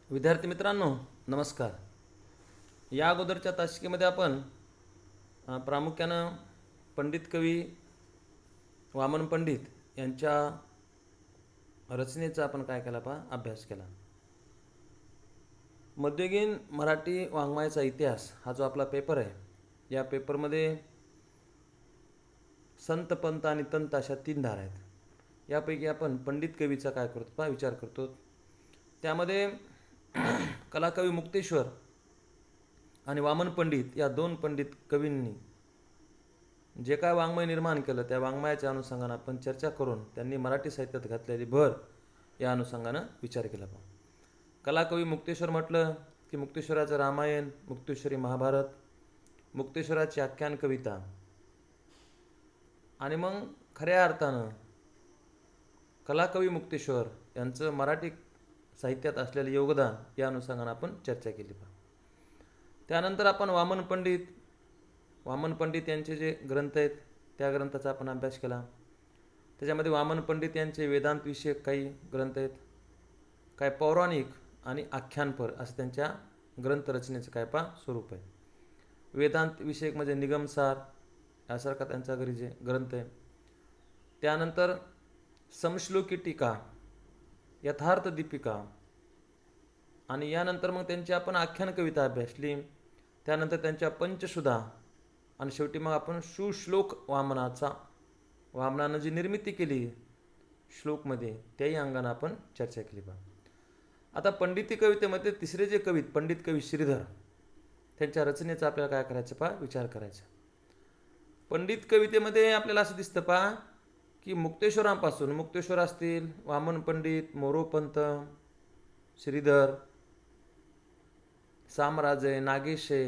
विद्यार्थी मित्रांनो, नमस्कार. या अगोदरच्या तासिकेमध्ये आपण प्रामुख्यानं पंडित कवी वामन पंडित यांच्या रचनेचा आपण काय केला अभ्यास केला. मध्ययुगीन मराठी वाङ्मयाचा इतिहास हा जो आपला पेपर आहे, या पेपरमध्ये संत पंत आणि तंत अशा 3 धारा आहेत. यापैकी आपण पंडित कवीचा काय करतो विचार करतो. त्यामध्ये कलाकवी मुक्तेश्वर आणि वामन पंडित या 2 पंडित कवींनी जे काय वाङ्मय निर्माण केलं, त्या वाङ्मयाच्या अनुषंगानं आपण चर्चा करून त्यांनी मराठी साहित्यात घातलेली भर या अनुषंगानं विचार केला. कलाकवी मुक्तेश्वर म्हटलं की मुक्तेश्वराचं रामायण, मुक्तेश्वरी महाभारत, मुक्तेश्वराची आख्यान कविता आणि मग खऱ्या अर्थानं कलाकवी मुक्तेश्वर यांचं मराठी साहित्यात असलेलं योगदान या अनुषंगानं आपण चर्चा केली. त्यानंतर आपण वामन पंडित यांचे जे ग्रंथ आहेत त्या ग्रंथाचा आपण अभ्यास केला. त्याच्यामध्ये वामन पंडित यांचे वेदांत विषयक काही ग्रंथ आहेत, काय पौराणिक आणि आख्यानपर असं त्यांच्या ग्रंथरचनेचं स्वरूप आहे. वेदांत विषयक म्हणजे निगमसार यासारखा त्यांचा घरी जे ग्रंथ आहे. त्यानंतर समश्लोकी टीका, यथार्थ दीपिका आणि यानंतर मग त्यांची आपण आख्यान कविता अभ्यासली. त्यानंतर त्यांच्या पंचसुधा आणि शेवटी मग आपण सुश्लोक वामनानं जी निर्मिती केली श्लोकमध्ये त्याही अंगानं आपण चर्चा केली. आता पंडिती कवितेमध्ये तिसरे जे कवी पंडित कवी श्रीधर, त्यांच्या रचनेचा आपल्याला काय करायचं विचार करायचा. पंडित कवितेमध्ये आपल्याला असं दिसतं की मुक्तेश्वर असतील, वामन पंडित, मोरोपंत, श्रीधर, सामराजे, नागेशे,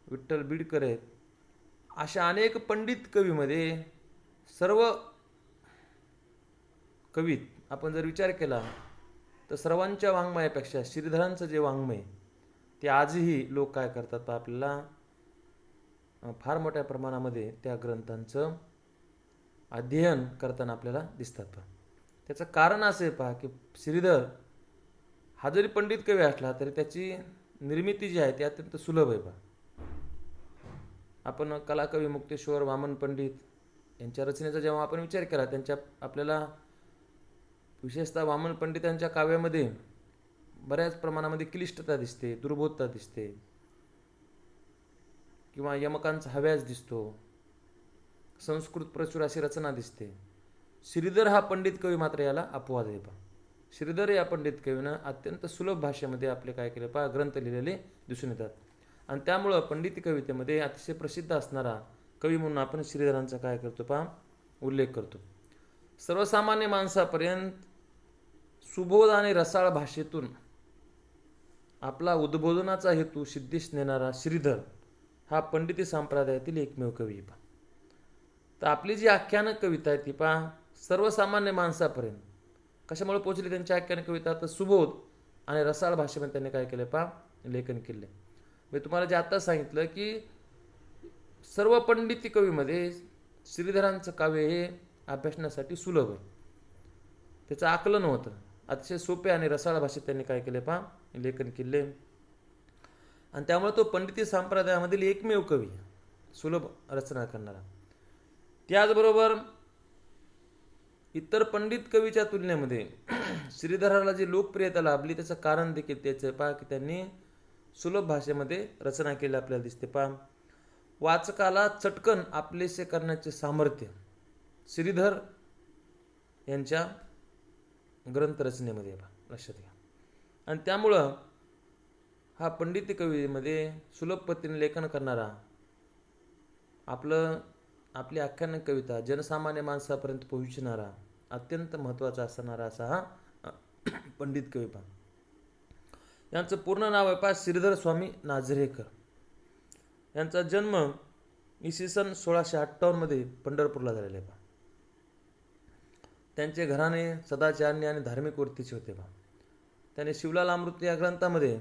विठ्ठल बिडकरे अशा अनेक पंडित कवीमध्ये सर्व कवीत आपण जर विचार केला तर सर्वांच्या वाङ्मयापेक्षा श्रीधरांचं जे वाङ्मय ते आजही लोक काय करतात आपल्याला फार मोठ्या प्रमाणामध्ये त्या ग्रंथांचं अध्ययन करताना आपल्याला दिसतात. त्याचं कारण असं आहे की श्रीधर हा जरी पंडित कवी असला तरी त्याची निर्मिती जी आहे ती अत्यंत सुलभ आहे. आपण कलाकवी मुक्तेश्वर, वामन पंडित यांच्या रचनेचा जेव्हा आपण विचार केला, त्यांच्या आपल्याला विशेषतः वामन पंडितांच्या काव्यामध्ये बऱ्याच प्रमाणामध्ये क्लिष्टता दिसते, दुर्बोधता दिसते किंवा यमकांचा हव्यास दिसतो, संस्कृत प्रचूर अशी रचना दिसते. श्रीधर हा पंडित कवी मात्र याला अपवाद आहे. श्रीधर या पंडित कवीनं अत्यंत सुलभ भाषेमध्ये आपले काय केले ग्रंथ लिहिलेले दिसून येतात. आणि त्यामुळं पंडित कवितेमध्ये अतिशय प्रसिद्ध असणारा कवी म्हणून आपण श्रीधरांचा काय करतो उल्लेख करतो. सर्वसामान्य माणसापर्यंत सुबोध आणि रसाळ भाषेतून आपला उद्बोधनाचा हेतू सिद्धीस नेणारा श्रीधर हा पंडिती संप्रदायातील एकमेव कवी आहे. तर आपली जी आख्यानक कविता आहे ती सर्वसामान्य माणसापर्यंत कशामुळे पोहोचली त्यांची आख्यान कविता, तर सुबोध आणि रसाळ भाषेमध्ये त्यांनी काय केलं लेखन केले. मी तुम्हाला जे आता सांगितलं की सर्व पंडिती कवीमध्ये श्रीधरांचं काव्य हे अभ्यासण्यासाठी सुलभ आहे, त्याचं आकलन होतं, अतिशय सोपे आणि रसाळ भाषेत त्यांनी काय केले लेखन केले. आणि त्यामुळे तो पंडिती संप्रदायामधील एकमेव कवी सुलभ रचना करणारा. त्याचबरोबर इतर पंडित कवीच्या तुलनेमध्ये श्रीधराला जी लोकप्रियता लाभली त्याचं कारण देखील त्याचं की त्यांनी सुलभ भाषेमध्ये रचना केली आपल्याला दिसते. वाचकाला चटकन आपलेसे करण्याचे सामर्थ्य श्रीधर यांच्या ग्रंथरचनेमध्ये लक्षात घ्या. आणि त्यामुळं हा पंडित कवीमध्ये सुलभ पद्धतीने लेखन करणारा आपली आख्यान कविता जनसामान्य माणसापर्यंत पोहोचणारा अत्यंत महत्त्वाचा असणारा असा हा पंडित कवी. यांचं पूर्ण नाव आहे श्रीधर स्वामी नाझरेकर. यांचा जन्म इसवी सन 1658 पंढरपूरला झालेला आहे. त्यांचे घराणे सदाचारी आणि धार्मिक वृत्तीचे होते. त्याने शिवलाल अमृत या ग्रंथामध्ये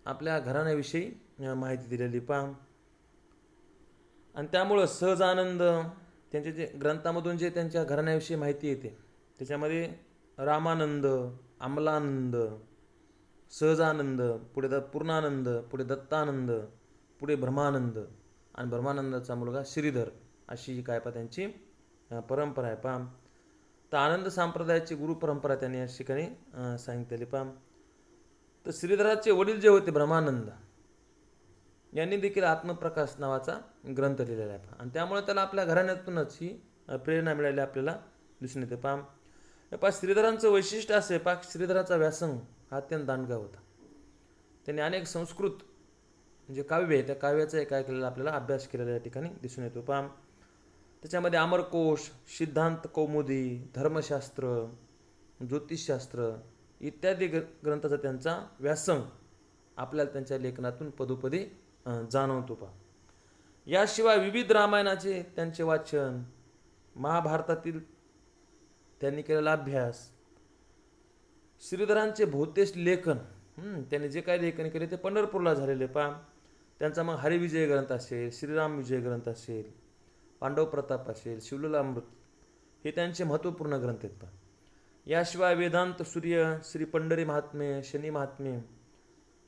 आपल्या घराण्याविषयी माहिती दिलेली आणि त्यामुळं सहज आनंद त्यांचे जे ग्रंथामधून जे त्यांच्या घराण्याविषयी माहिती येते त्याच्यामध्ये रामानंद, अमलानंद, सहजानंद, पुढे पूर्णानंद, पुढे दत्तानंद, पुढे ब्रह्मानंद आणि ब्रह्मानंदाचा मुलगा श्रीधर, अशी काय पा त्यांची परंपरा आहे पा. तर आनंद संप्रदायाची गुरु परंपरा त्यांनी या ठिकाणी सांगितलेली पा. तर श्रीधराचे वडील जे होते ब्रह्मानंद यांनी देखील आत्मप्रकाश नावाचा ग्रंथ लिहिलेला आहे आणि त्यामुळे त्याला आपल्या घराण्यातूनच ही प्रेरणा मिळाली आपल्याला दिसून येते पा. श्रीधरांचं वैशिष्ट्य असे पा, श्रीधराचा व्यासंग हा अत्यंत दांडगा होता. त्यांनी अनेक संस्कृत म्हणजे काव्य आहे, त्या काव्याचा काय केलेला आपल्याला अभ्यास केलेला या ठिकाणी दिसून येतो पा. त्याच्यामध्ये अमरकोश, सिद्धांत कौमुदी, धर्मशास्त्र, ज्योतिषशास्त्र इत्यादी ग्रंथाचा त्यांचा व्यासंग आपल्याला त्यांच्या लेखनातून पदोपदी जाणवतो पा. याशिवाय विविध रामायणाचे त्यांचे वाचन, महाभारतातील त्यांनी केलेला अभ्यास, श्रीधरांचे बहुतेक लेखन, त्यांनी जे काही लेखन केले ते पंढरपूरला झालेले पा. त्यांचा मग हरिविजय ग्रंथ असेल, श्रीराम विजय ग्रंथ असेल, पांडव प्रताप असेल, शिवलीलामृत, हे त्यांचे महत्त्वपूर्ण ग्रंथ आहेत पा. याशिवाय वेदांत सूर्य, श्री पंढरी महात्म्य, शनी महात्म्य,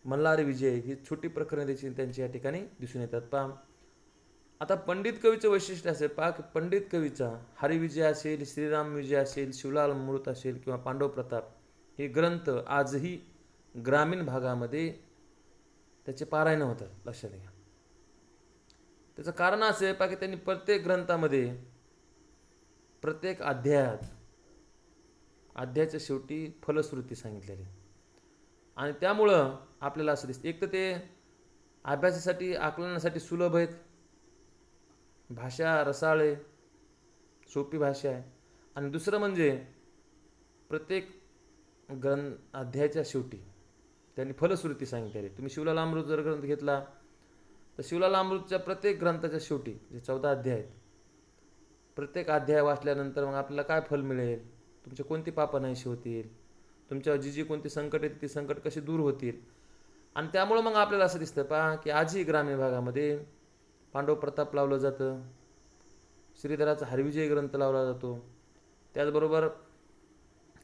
मल्हार विजय ही छोटी प्रकरणे देखील त्यांची या ठिकाणी दिसून येतात पा. आता पंडित कवीचं वैशिष्ट्य असेल पा, की पंडित कवीचा हरिविजय असेल, श्रीराम विजय असेल, शिवलामृत असेल किंवा पांडव प्रताप हे ग्रंथ आजही ग्रामीण भागामध्ये त्याचे पारायण होतात. लक्षात घ्या. त्याचं कारण असं आहे पा की त्यांनी प्रत्येक ग्रंथामध्ये प्रत्येक अध्यायाच्या शेवटी फलश्रुती सांगितलेली आणि त्यामुळं आपल्याला असं दिसतं, एक तर ते अभ्यासासाठी आकलनासाठी सुलभ आहेत, भाषा रसाळ आहे, सोपी भाषा आहे, आणि दुसरं म्हणजे प्रत्येक अध्यायाच्या शेवटी त्यांनी फलश्रुती सांगितलेली. तुम्ही शिवलालामृत जर ग्रंथ घेतला तर शिवलालामृतच्या प्रत्येक ग्रंथाच्या शेवटी जे 14 अध्याय आहेत, प्रत्येक अध्याय वाचल्यानंतर मग आपल्याला काय फल मिळेल, तुमचे कोणती पापं नाहीशी होतील, तुमच्यावर जी कोणती संकट येते ती संकट कशी दूर होतील. आणि त्यामुळं मग आपल्याला असं दिसतं पहा की आजही ग्रामीण भागामध्ये पांडव प्रताप लावलं जातं, श्रीधराचा हरिविजय ग्रंथ लावला जातो, त्याचबरोबर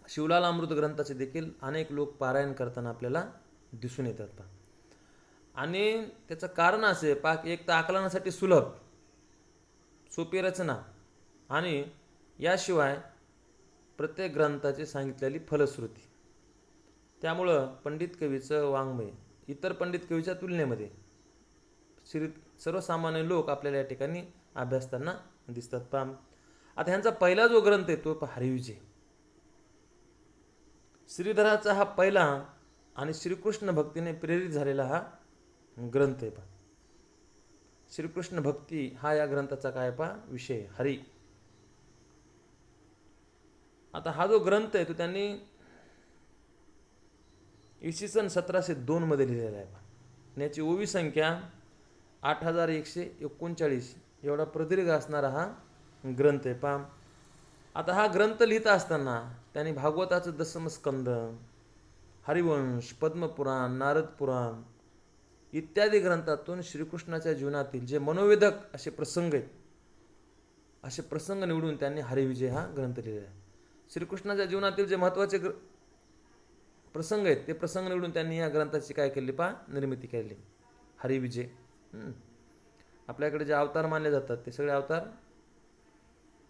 शिवलालामृत ग्रंथाचे देखील अनेक लोक पारायण करताना आपल्याला दिसून येतात पहा. आणि त्याचं कारण असे पहा की एक तर आकलनासाठी सुलभ, सोपी रचना आणि याशिवाय प्रत्येक ग्रंथाची सांगितलेली फलश्रुती. त्यामुळं पंडित कवीचं वाङ्मय इतर पंडित कवीच्या तुलनेमध्ये सर्वसामान्य लोक आपल्याला या ठिकाणी अभ्यासताना दिसतात पहा. आता ह्यांचा पहिला जो ग्रंथ आहे तो हरिविजय. श्रीधराचा हा पहिला आणि श्रीकृष्ण भक्तीने प्रेरित झालेला हा ग्रंथ आहे पहा. श्रीकृष्ण भक्ती हा या ग्रंथाचा काय पहा विषय, हरी. आता हा जो ग्रंथ आहे तो त्यांनी इसवी सन 1702 मध्ये लिहिलेला आहे पहा. याची ओवी संख्या 8139 एवढा प्रदीर्घ असणारा हा ग्रंथ आहे पहा. आता हा ग्रंथ लिहित असताना त्यांनी भागवताचं दशमस्कंद, हरिवंश, पद्मपुराण, नारद पुराण इत्यादी ग्रंथातून श्रीकृष्णाच्या जीवनातील जे मनोवेधक असे प्रसंग आहेत, असे प्रसंग निवडून त्यांनी हरिविजय हा ग्रंथ लिहिलेला आहे. श्रीकृष्णाच्या जीवनातील जे महत्त्वाचे प्रसंग आहेत ते प्रसंग निवडून त्यांनी या ग्रंथाची काय केली पहा निर्मिती केली, हरिविजय. आपल्याकडे जे अवतार मानले जातात ते सगळे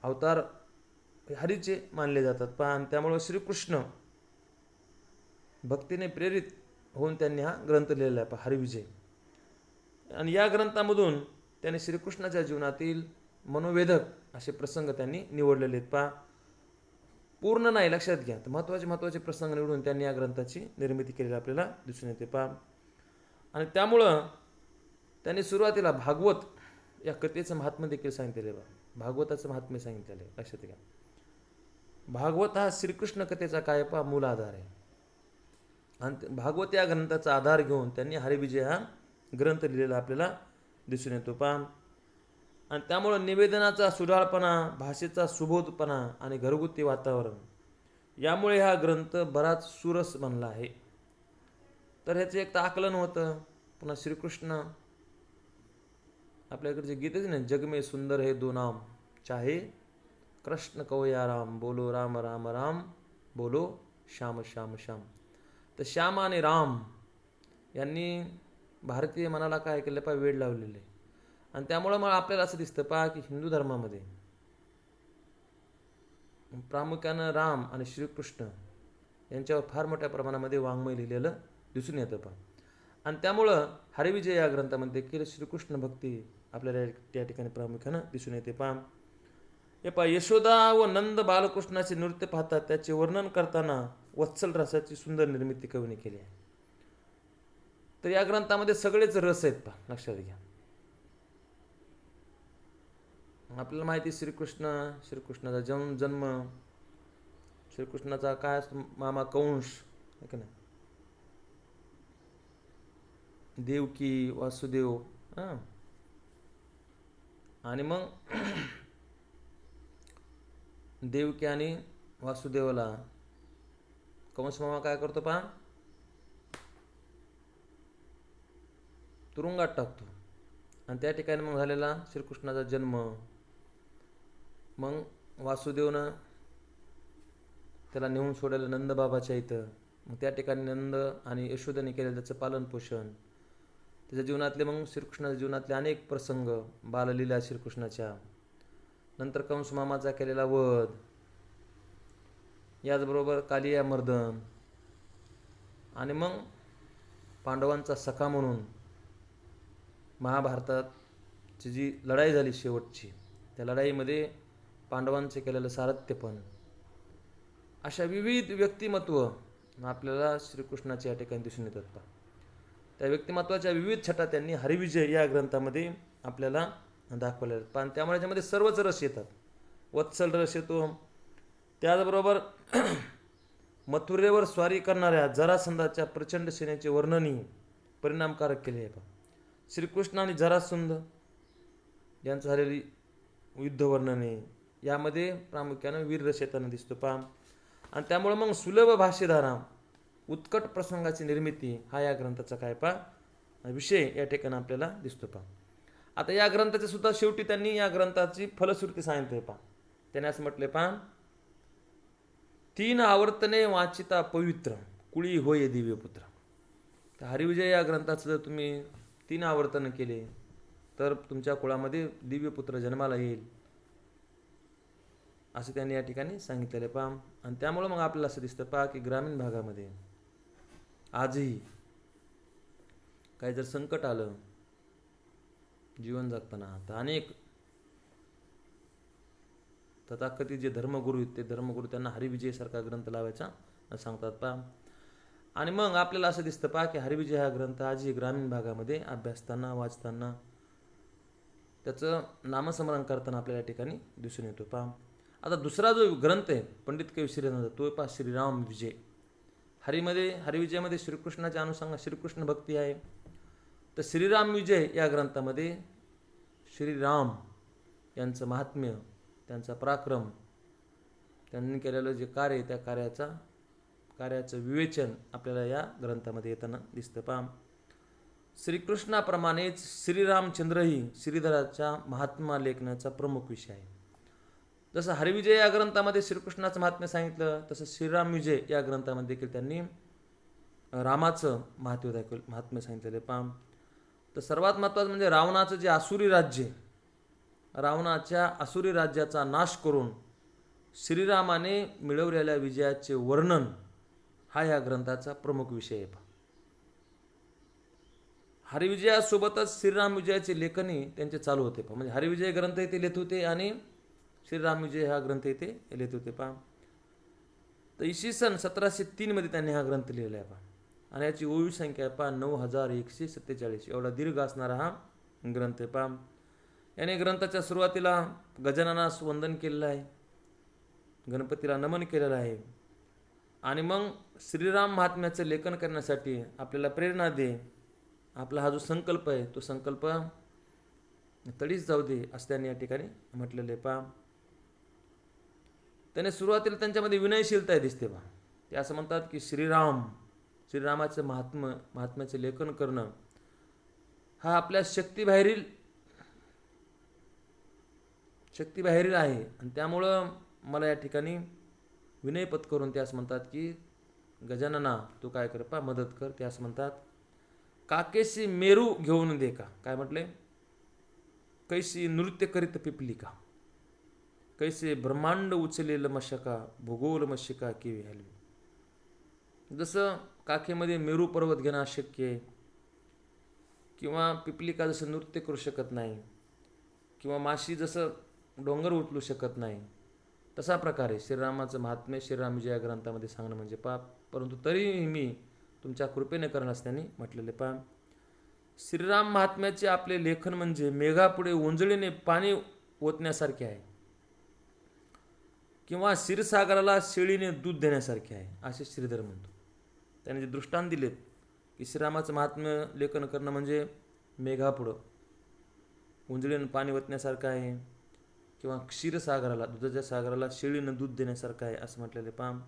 अवतार हरीचे मानले जातात पहा. आणि त्यामुळे श्रीकृष्ण भक्तीने प्रेरित होऊन त्यांनी हा ग्रंथ लिहिलेला आहे पहा, हरिविजय. आणि या ग्रंथामधून त्यांनी श्रीकृष्णाच्या जीवनातील मनोवेधक असे प्रसंग त्यांनी निवडलेले आहेत पहा. पूर्ण नाही, लक्षात घ्या, तर महत्त्वाचे प्रसंग निवडून त्यांनी या ग्रंथाची निर्मिती केलेली आपल्याला दिसून येते पहा. आणि त्यामुळं त्यांनी सुरुवातीला भागवत या कथेचं महात्म्य देखील सांगितलेलं आहे. भागवताचं महात्म्य सांगितलेलं आहे, लक्षात घ्या. भागवत हा श्रीकृष्ण कथेचा काय पहा मूल आधार आहे. आणि भागवत या ग्रंथाचा आधार घेऊन त्यांनी हरिविजय हा ग्रंथ लिहिलेला आपल्याला दिसून येतो पहा. आणि त्यामुळं निवेदनाचा सुडाळपणा, भाषेचा सुबोधपणा आणि घरगुती वातावरण यामुळे हा ग्रंथ बराच सुरस बनला आहे. तर ह्याचं एक तर आकलन होतं. पुन्हा श्रीकृष्ण आपल्याकडे जे गीत आहे ना, जग में सुंदर है दो नाम, चाहे कृष्ण कहो या राम, बोलो राम राम राम, बोलो श्याम श्याम श्याम. तर श्याम आणि राम यांनी भारतीय मनाला काय केलं पहा, वेड लावलेले. आणि त्यामुळं मग आपल्याला असं दिसतं पहा की हिंदू धर्मामध्ये प्रामुख्यानं राम आणि श्रीकृष्ण यांच्यावर फार मोठ्या प्रमाणामध्ये वाङ्मय लिहिलेलं दिसून येतं पहा. आणि त्यामुळं हरिविजय या ग्रंथामध्ये देखील श्रीकृष्ण भक्ती आपल्याला त्या ठिकाणी प्रामुख्यानं दिसून येते पहा. हे पहा, यशोदा व नंद बालकृष्णाचे नृत्य पाहतात त्याचे वर्णन करताना वत्सल रसाची सुंदर निर्मिती कवीने केली आहे. तर या ग्रंथामध्ये सगळेच रस आहेत पहा, लक्षात घ्या. आपल्याला माहिती श्रीकृष्णाचा जन्म, श्रीकृष्णाचा काय असतो, मामा कंस, है का नाही, देवकी, वासुदेव, हां. आणि मग देवकी आणि वासुदेवाला कंस मामा काय करतो पहा, तुरुंगात टाकतो. आणि त्या ठिकाणी मग झालेला श्रीकृष्णाचा जन्म. मग वासुदेवनं त्याला नेऊन सोडायला नंदबाबाच्या इथं. मग त्या ठिकाणी नंद आणि यशोदेने केलेलं त्याचं पालनपोषण, त्याच्या जीवनातले, मग श्रीकृष्णाच्या जीवनातले अनेक प्रसंग, बाललीला श्रीकृष्णाच्या, नंतर कंस मामाचा केलेला वध, याचबरोबर कालिया मर्दन, आणि मग पांडवांचा सखा म्हणून महाभारताची जी लढाई झाली शेवटची, त्या लढाईमध्ये पांडवांचे केलेलं सारथ्यपण, अशा विविध व्यक्तिमत्व आपल्याला श्रीकृष्णाच्या या ठिकाणी दिसून येतात पहा. त्या व्यक्तिमत्वाच्या विविध छटा त्यांनी हरिविजय या ग्रंथामध्ये आपल्याला दाखवलेल्या आहेत. पण त्यामुळे त्यामध्ये सर्वच रस येतात. वत्सल रस येतो. त्याचबरोबर मथुरेवर स्वारी करणाऱ्या जरासंधाच्या प्रचंड सेनेचे वर्णनही परिणामकारक केले आहे पहा. श्रीकृष्ण आणि जरासंध यांचं झालेली युद्ध वर्णने यामध्ये प्रामुख्यानं वीररस येताना दिसतो पहा. आणि त्यामुळे मग सुलभ भाष्यधारा, उत्कट प्रसंगाची निर्मिती हा या ग्रंथाचा काय पहा विषय या ठिकाणी आपल्याला दिसतो पहा. आता या ग्रंथाचे सुद्धा शेवटी त्यांनी या ग्रंथाची फलश्रुती सांगितली पहा. त्याने असं म्हटले पहा, 3 आवर्तने वाचिता पवित्र, कुळी होय दिव्यपुत्र. तर हरिविजय या ग्रंथाचं जर तुम्ही 3 आवर्तन केले तर तुमच्या कुळामध्ये दिव्यपुत्र जन्माला येईल, असं त्यांनी या ठिकाणी सांगितलेलं पहा. आणि त्यामुळं मग आपल्याला असं दिसतं पहा की ग्रामीण भागामध्ये आजही काही जर संकट आलं जीवन जगताना, तर अनेक तथाकथित जे धर्मगुरू आहेत ते धर्मगुरू त्यांना हरिविजयसारखा ग्रंथ लावायचा सांगतात पहा. आणि मग आपल्याला असं दिसतं पहा की हरिविजय हा ग्रंथ आजही ग्रामीण भागामध्ये अभ्यासताना, वाचताना, त्याचं नामस्मरण करताना आपल्याला या ठिकाणी दिसून येतो पहा. आता दुसरा जो ग्रंथ आहे पंडित कवी श्रीरामाचा, तो पहा श्रीराम विजय. हरिविजयमध्ये श्रीकृष्णाच्या अनुषंगाने श्रीकृष्ण भक्ती आहे. तर श्रीराम विजय या ग्रंथामध्ये श्रीराम यांचं महात्म्य, त्यांचा पराक्रम, त्यांनी केलेलं जे कार्य, त्या कार्याचं विवेचन आपल्याला या ग्रंथामध्ये येताना दिसतं पहा. श्रीकृष्णाप्रमाणेच श्रीरामचंद्रही श्रीधराच्या महात्मा लेखनाचा प्रमुख विषय आहे. जसं हरिविजय या ग्रंथामध्ये श्रीकृष्णाचं महात्म्य सांगितलं, तसं श्रीराम विजय या ग्रंथामध्ये देखील त्यांनी रामाचं महात्म्य सांगितलेलं पहा. तर सर्वात महत्त्वाचं म्हणजे रावणाचं जे आसुरी राज्य, रावणाच्या आसुरी राज्याचा नाश करून श्रीरामाने मिळवलेल्या विजयाचे वर्णन हा या ग्रंथाचा प्रमुख विषय आहे. हरिविजयासोबतच श्रीराम विजयाचे लेखनही त्यांचे चालू होते पहा. म्हणजे हरिविजय ग्रंथ ते लिहित होते आणि श्रीराम विजय हा ग्रंथ ते लिहित होते पहा. तर इसवी सन 1703 मध्ये त्यांनी हा ग्रंथ लिहिला आहे पहा. आणि याची ओवी संख्या आहे पहा 9147. एवढा दीर्घ असणारा हा ग्रंथ आहे पहा. याने ग्रंथाच्या सुरुवातीला गजाननास वंदन केलेलं आहे, गणपतीला नमन केलेलं आहे. आणि मग श्रीराम महात्म्याचं लेखन करण्यासाठी आपल्याला प्रेरणा दे, आपला हा जो संकल्प आहे तो संकल्प तडीच जाऊ दे, असं त्यांनी या ठिकाणी म्हटलेलं आहे पहा. त्याने सुरुवातीला त्यांच्यामध्ये विनयशीलता दिसते पहा. ते असं म्हणतात की श्रीरामाचं महात्म्याचं लेखन करणं हा आपल्या शक्तीबाहेरील आहे. आणि त्यामुळं मला या ठिकाणी विनयपत करून ते असं म्हणतात की गजानना तू काय कर पा मदत कर. ते असं म्हणतात, काकेशी मेरू घेऊन दे का. काय म्हटले, कैसी नृत्य करीत पिपलिका, कैसे ब्रह्मांड उचलेल मशका, भूगोल मशिका केवी हलवी. जसं काखेमध्ये मेरू पर्वत घेणं अशक्य आहे, किंवा पिपलिका जसं नृत्य करू शकत नाही, किंवा माशी जसं डोंगर उचलू शकत नाही, तसा प्रकारे श्रीरामाचं महात्म्य श्रीराम विजया ग्रंथामध्ये सांगणं म्हणजे पाप. परंतु तरीही मी तुमच्या कृपेने करण्यास त्यांनी म्हटलेले पाप. श्रीराम महात्म्याचे आपले लेखन म्हणजे मेघापुढे ओंजळीने पाणी ओतण्यासारखे आहे, किंवा क्षीरसागराला शेळीने दूध देण्यासारखे आहे, असे श्रीधर म्हणतो. त्याने जे दृष्टांत दिलेत की श्रीरामाचं महात्म्य लेखन करणं म्हणजे मेघापुढं उंजळीनं पाणी ओतण्यासारखं आहे, किंवा क्षीरसागराला दुधाच्या सागराला शेळीनं दूध देण्यासारखं आहे असं म्हटलेले पाम.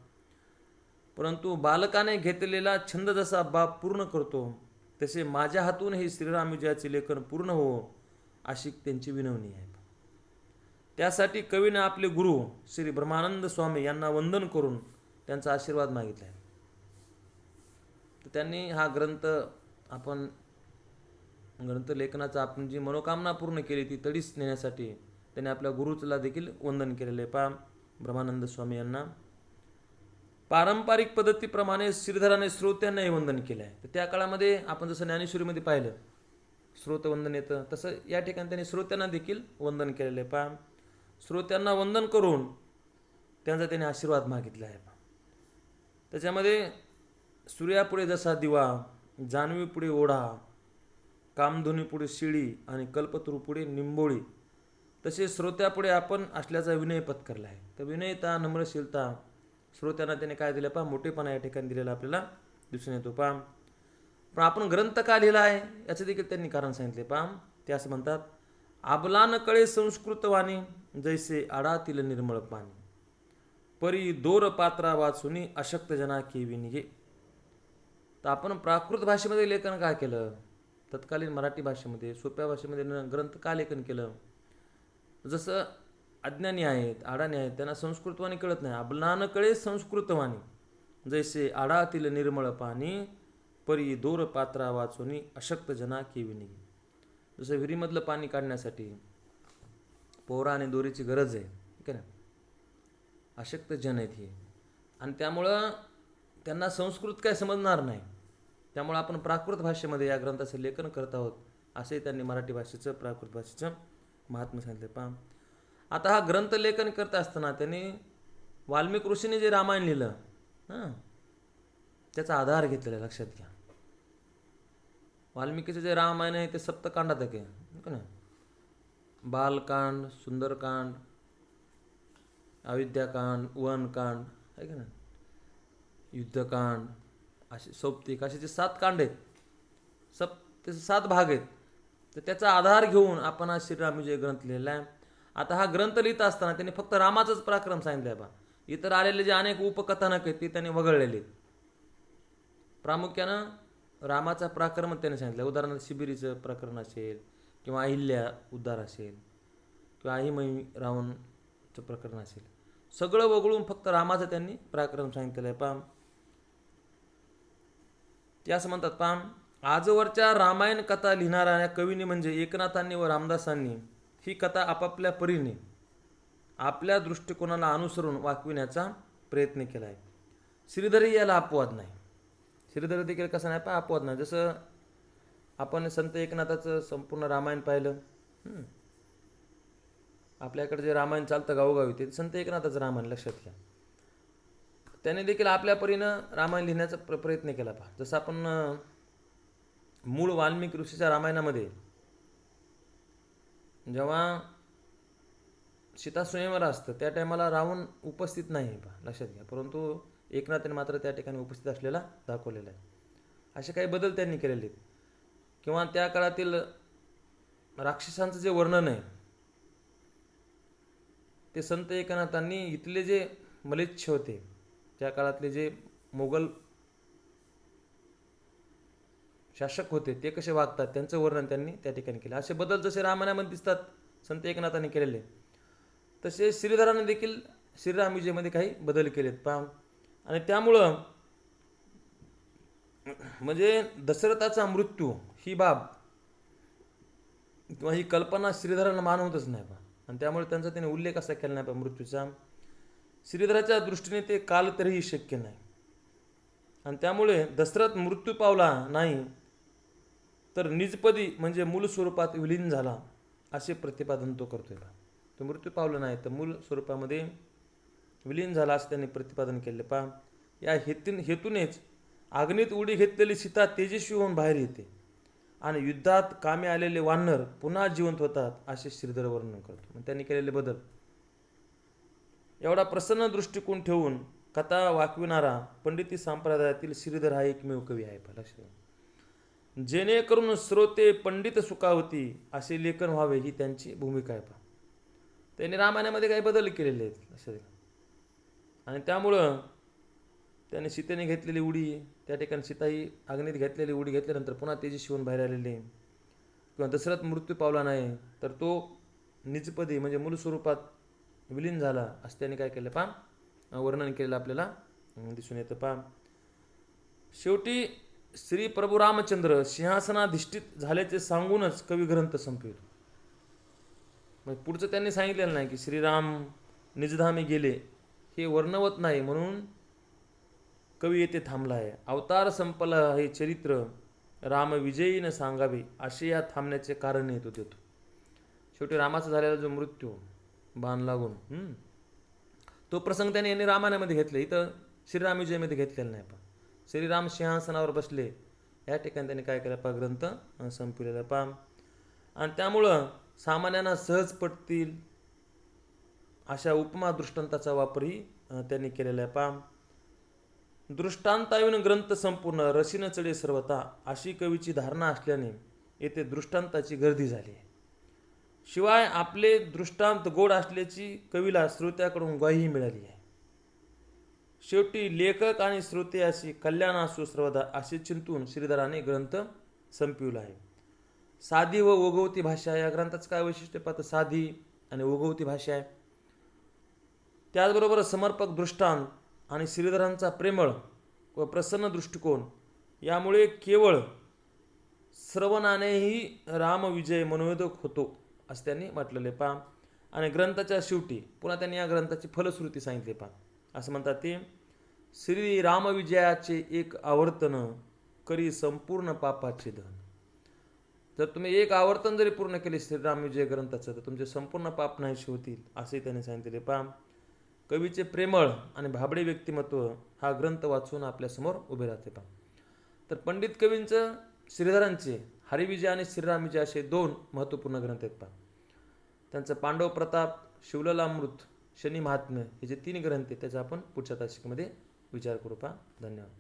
परंतु बालकाने घेतलेला छंद जसा बाप पूर्ण करतो, तसे माझ्या हातून हे श्रीराम विजयाचे लेखन पूर्ण हो अशी त्यांची विनवणी आहे. त्यासाठी कवीने आपले गुरु श्री ब्रह्मानंद स्वामी यांना वंदन करून त्यांचा आशीर्वाद मागितला आहे. तर त्यांनी हा ग्रंथ लेखनाचा आपण जी मनोकामना पूर्ण केली ती तडीस नेण्यासाठी त्यांनी आपल्या गुरुला देखील वंदन केलेले पा ब्रह्मानंद स्वामी यांना. पारंपरिक पद्धतीप्रमाणे श्रीधराने श्रोत्यांनाही वंदन केलं आहे. तर त्या काळामध्ये आपण जसं ज्ञानेश्वरीमध्ये पाहिलं श्रोतवंदन येतं, तसं या ठिकाणी त्यांनी श्रोत्यांना देखील वंदन केलेलं आहे पा. श्रोत्यांना वंदन करून त्यांचा त्यांनी आशीर्वाद मागितला आहे. त्याच्यामध्ये सूर्यापुढे जसा दिवा, जान्हवीपुढे ओढा, कामधुनीपुढे शिळी आणि कल्पतरूपुढे निंबोळी, तसे श्रोत्यापुढे आपण असल्याचा विनय पत्करला आहे. तर विनयता, नम्रशीलता श्रोत्यांना त्याने काय दिलं पा, मोठेपणा या ठिकाणी दिलेला आपल्याला दिसून येतो पा. पण आपण ग्रंथ का लिहिला आहे याचं देखील त्यांनी कारण सांगितले पा. ते असं म्हणतात, आबलान कळे संस्कृतवाणी, जैसे आडातील निर्मळ पाणी, परी दोर पात्रा वाचुनी अशक्त जना केवी निघे. तर आपण प्राकृत भाषेमध्ये लेखन का केलं, तत्कालीन मराठी भाषेमध्ये सोप्या भाषेमध्ये ग्रंथ का लेखन केलं. जसं अज्ञानी आहेत, आडाणी आहेत, त्यांना संस्कृतवाणी कळत नाही. आबलान कळे संस्कृतवाणी, जैसे आडातील निर्मळ पाणी, परी दोर पात्रा वाचुनी अशक्त जना केवी निघे. जसं विहिरीमधलं पाणी काढण्यासाठी पोहरा आणि दोरीची गरज आहे, ठीक आहे ना. अशक्त जन आहेत हे, आणि त्यामुळं त्यांना संस्कृत काय समजणार नाही. त्यामुळे आपण प्राकृत भाषेमध्ये या ग्रंथाचं लेखन करत आहोत असे त्यांनी मराठी भाषेचं प्राकृत भाषेचं महात्म्य सांगितलं पहा. आता हा ग्रंथ लेखन करत असताना त्यांनी वाल्मिक ऋषीने जे रामायण लिहिलं त्याचा आधार घेतलेला लक्षात घ्या. वाल्मिकीचं जे रामायण आहे ते सप्तकांडात आहे ना. बालकांड, सुंदरकांड, अयोध्याकांड, वनकांड आहे का ना, युद्धकांड, असे सौप्तिक असे जे 7 कांड आहेत, त्याचे 7 भाग आहेत. तर त्याचा आधार घेऊन आपण हा श्रीराम विजय ग्रंथ लिहिला आहे. आता हा ग्रंथ लिहित असताना त्यांनी फक्त रामाचंच पराक्रम सांगितलं आहे बा. इतर आलेले जे अनेक उपकथानक आहेत ते त्यांनी वगळलेले. प्रामुख्यानं रामाचा पराक्रम त्यांनी सांगितलं. उदाहरणार्थ शिबिरीचं प्रकरण असेल, किंवा अहिल्या उद्धार असेल, किंवा अहिमही रावणचं प्रकरण असेल, सगळं वगळून फक्त रामाचं त्यांनी पराक्रम सांगितलेलं आहे पाम. ते असं म्हणतात पाम, आजवरच्या रामायण कथा लिहिणाऱ्या कवींनी म्हणजे एकनाथांनी व रामदासांनी ही कथा आपापल्या परीने आपल्या दृष्टिकोनाला अनुसरून वाकविण्याचा प्रयत्न केला आहे. श्रीधरही याला अपवाद नाही. श्रीधर देखील कसं नाही पा अपवाद नाही. जसं आपण संत एकनाथाचं संपूर्ण रामायण पाहिलं, आपल्याकडे जे रामायण चालतं गावोगावी ते संत एकनाथाचं रामायण लक्षात घ्या. त्याने देखील आपल्या परीनं रामायण लिहिण्याचा प्रयत्न केला पहा. जसं आपण मूळ वाल्मिक ऋषीच्या रामायणामध्ये जेव्हा सीता स्वयंवर असतं त्या टायमाला रावण उपस्थित नाही पहा, लक्षात घ्या. परंतु एकनाथाने मात्र त्या ठिकाणी उपस्थित असलेला दाखवलेला आहे. असे काही बदल त्यांनी केलेले आहेत. किंवा त्या काळातील राक्षसांचं जे वर्णन आहे ते संत एकनाथांनी इथले जे मलेच्छ होते, त्या काळातले जे मोगल शासक होते ते कसे वागतात त्यांचं वर्णन त्यांनी त्या ठिकाणी केलं. असे बदल जसे रामायणामध्ये दिसतात संत एकनाथांनी केलेले, तसे श्रीधराने देखील श्रीराम विजयमध्ये काही बदल केलेत पहा. आणि त्यामुळं म्हणजे दशरथाचा मृत्यू ही बाब किंवा ही कल्पना श्रीधराला मानवतच नाही पा, आणि त्यामुळे त्यांचा त्याने उल्लेख असा केला नाही पा मृत्यूचा. श्रीधराच्या दृष्टीने ते काल तरीही शक्य नाही, आणि त्यामुळे दशरथ मृत्यू पावला नाही तर निजपदी म्हणजे मूळ स्वरूपात विलीन झाला असे प्रतिपादन तो करतोय पा. तो मृत्यू पावला नाही तर मूळ स्वरूपामध्ये विलीन झाला असं त्यांनी प्रतिपादन केले पा. या हेतूनेच अग्नीत उडी घेतलेली सीता तेजस्वी होऊन बाहेर येते आणि युद्धात कामी आलेले वानर पुन्हा जिवंत होतात असे श्रीधर वर्णन करतो. मग त्यांनी केलेले बदल एवढा प्रसन्न दृष्टिकोन ठेवून कथा वाकविणारा पंडिती संप्रदायातील श्रीधर हा एकमेव कवी आहे. लक्षात, जेणेकरून श्रोते पंडित सुखावती असे लेखन व्हावे ही त्यांची भूमिका आहे. त्यांनी रामायणामध्ये काही बदल केलेले आहेत असे, आणि त्यामुळं त्याने सीतेने घेतलेली उडी, त्या ठिकाणी सीताही अग्नीत घेतलेली उडी घेतल्यानंतर पुन्हा तेजस्वी होऊन बाहेर आलेले, किंवा दशरथ मृत्यू पावला नाही तर तो निजपदी म्हणजे मूळ स्वरूपात विलीन झाला असं त्यांनी काय केलं पा वर्णन केलेलं आपल्याला दिसून येतं पा. शेवटी श्री प्रभू रामचंद्र सिंहासनाधिष्ठित झाल्याचे सांगूनच कवी ग्रंथ संपवितो. मग पुढचं त्यांनी सांगितलेलं नाही की श्रीराम निजधामी गेले, हे वर्णवत नाही म्हणून कवी येथे थांबला आहे. अवतार संपला हे चरित्र राम विजयीनं सांगावे असे या थांबण्याचे कारण येतो देतो. शेवटी रामाचा झालेला जो मृत्यू बाण लागून तो प्रसंग त्याने यांनी रामायणामध्ये घेतले, इथं श्रीराम विजयमध्ये घेतलेला नाही. पा श्रीराम सिंहासनावर बसले या ठिकाणी त्यांनी काय केलं पा ग्रंथ संपवलेला पा. आणि त्यामुळं सामान्यांना सहज पटतील अशा उपमा दृष्टांताचा वापरही त्यांनी केलेला आहे पा. दृष्टांताविन ग्रंथ संपूर्ण रसीन चढे सर्वता अशी कवीची धारणा असल्याने येथे दृष्टांताची गर्दी झाली आहे. शिवाय आपले दृष्टांत गोड असल्याची कवीला श्रोत्याकडून ग्वाही मिळाली आहे. शेवटी लेखक आणि श्रोते अशी कल्याण असो सर्वदा असे चिंतून श्रीधराने ग्रंथ संपविला आहे. साधी व ओघवती भाषा या ग्रंथाचं काय वैशिष्ट्य पाहतं, साधी आणि ओघवती भाषा आहे. त्याचबरोबर समर्पक दृष्टांत आणि श्रीधरांचा प्रेमळ व प्रसन्न दृष्टिकोन यामुळे केवळ श्रवणानेही रामविजय मनोवेदक होतो असं त्यांनी म्हटलेले पा. आणि ग्रंथाच्या शेवटी पुन्हा त्यांनी या ग्रंथाची फलश्रुती सांगितली पा. असं म्हणतात ते, श्री रामविजयाचे एक आवर्तन करी संपूर्ण पापाचे दहन. जर तुम्ही एक आवर्तन जरी पूर्ण केले श्रीरामविजय ग्रंथाचं तर तुमचे संपूर्ण पाप नाहीसे होतील असे त्यांनी सांगितले पा. कवीचे प्रेमळ आणि भाबडे व्यक्तिमत्व हा ग्रंथ वाचून आपल्यासमोर उभे राहते पा. तर पंडित कवींचं श्रीधरांचे हरिविजय आणि श्रीरामविजय असे दोन महत्त्वपूर्ण ग्रंथ आहेत पा. त्यांचं पांडव प्रताप, शिवललामृत, शनी महात्म्य हे जे 3 ग्रंथ आहेत त्याचा आपण पुढच्या तासिकेमध्ये विचार करू पा. धन्यवाद.